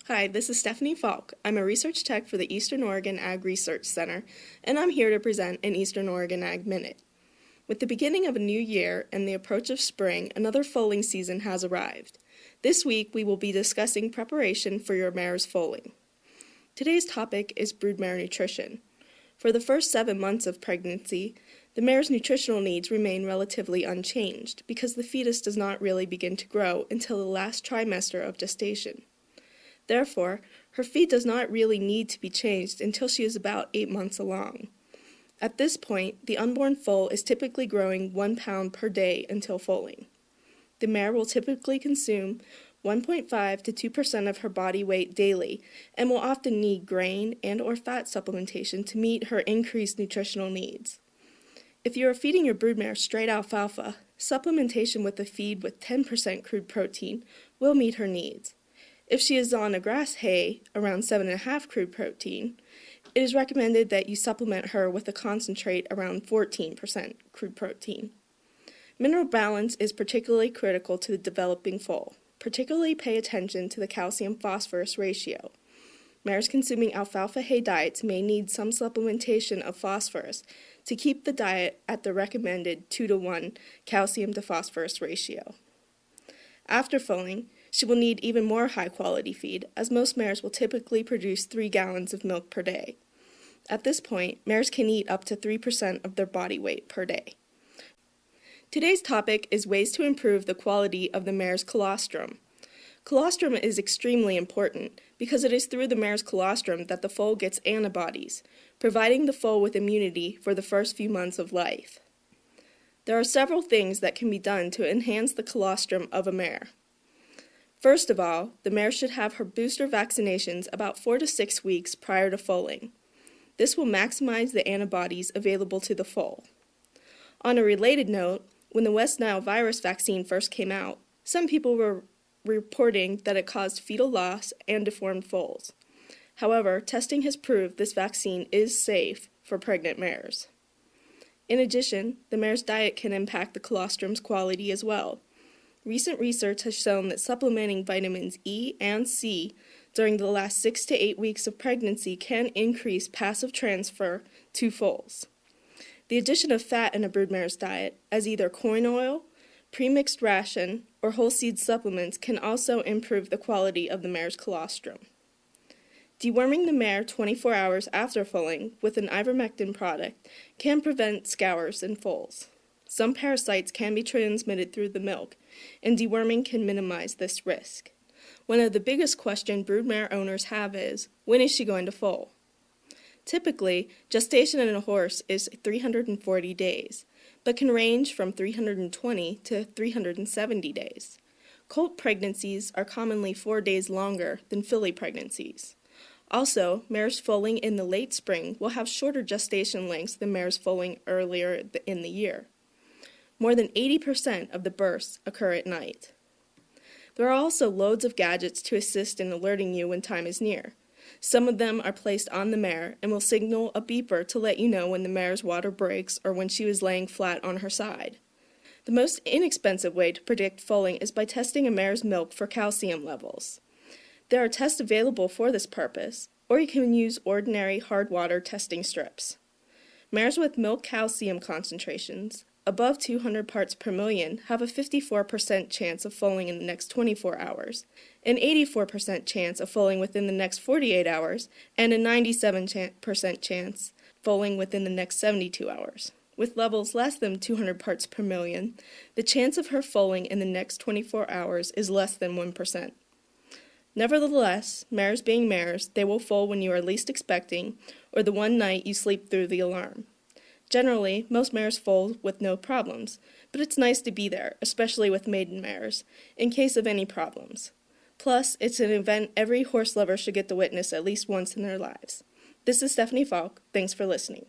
Hi, this is Stephanie Falck. I'm a research tech for the Eastern Oregon Ag Research Center, and I'm here to present an Eastern Oregon Ag Minute. With the beginning of a new year and the approach of spring, another foaling season has arrived. This week, we will be discussing preparation for your mare's foaling. Today's topic is broodmare nutrition. For the first 7 months of pregnancy, the mare's nutritional needs remain relatively unchanged because the fetus does not really begin to grow until the last trimester of gestation. Therefore, her feed does not really need to be changed until she is about 8 months along. At this point, the unborn foal is typically growing 1 pound per day until foaling. The mare will typically consume 1.5 to 2% of her body weight daily and will often need grain and/or fat supplementation to meet her increased nutritional needs. If you are feeding your broodmare straight alfalfa, supplementation with a feed with 10% crude protein will meet her needs. If she is on a grass hay around 7.5 crude protein, it is recommended that you supplement her with a concentrate around 14% crude protein. Mineral balance is particularly critical to the developing foal. Particularly pay attention to the calcium-phosphorus ratio. Mares consuming alfalfa hay diets may need some supplementation of phosphorus to keep the diet at the recommended 2-to-1 calcium to phosphorus ratio. After foaling, she will need even more high-quality feed, as most mares will typically produce 3 gallons of milk per day. At this point, mares can eat up to 3% of their body weight per day. Today's topic is ways to improve the quality of the mare's colostrum. Colostrum is extremely important because it is through the mare's colostrum that the foal gets antibodies, providing the foal with immunity for the first few months of life. There are several things that can be done to enhance the colostrum of a mare. First of all, the mare should have her booster vaccinations about 4 to 6 weeks prior to foaling. This will maximize the antibodies available to the foal. On a related note, when the West Nile virus vaccine first came out, some people were reporting that it caused fetal loss and deformed foals. However, testing has proved this vaccine is safe for pregnant mares. In addition, the mare's diet can impact the colostrum's quality as well. Recent research has shown that supplementing vitamins E and C during the last 6 to 8 weeks of pregnancy can increase passive transfer to foals. The addition of fat in a broodmare's diet, as either corn oil, premixed ration, or whole seed supplements, can also improve the quality of the mare's colostrum. Deworming the mare 24 hours after foaling with an ivermectin product can prevent scours in foals. Some parasites can be transmitted through the milk, and deworming can minimize this risk. One of the biggest questions broodmare owners have is, when is she going to foal? Typically, gestation in a horse is 340 days, but can range from 320 to 370 days. Colt pregnancies are commonly 4 days longer than filly pregnancies. Also, mares foaling in the late spring will have shorter gestation lengths than mares foaling earlier in the year. More than 80% of the births occur at night. There are also loads of gadgets to assist in alerting you when time is near. Some of them are placed on the mare and will signal a beeper to let you know when the mare's water breaks or when she is laying flat on her side. The most inexpensive way to predict foaling is by testing a mare's milk for calcium levels. There are tests available for this purpose, or you can use ordinary hard water testing strips. Mares with milk calcium concentrations above 200 parts per million have a 54% chance of foaling in the next 24 hours, an 84% chance of foaling within the next 48 hours, and a 97% chance foaling within the next 72 hours. With levels less than 200 parts per million, the chance of her foaling in the next 24 hours is less than 1%. Nevertheless, mares being mares, they will foal when you are least expecting, or the one night you sleep through the alarm. Generally, most mares foal with no problems, but it's nice to be there, especially with maiden mares, in case of any problems. Plus, it's an event every horse lover should get to witness at least once in their lives. This is Stephanie Falck. Thanks for listening.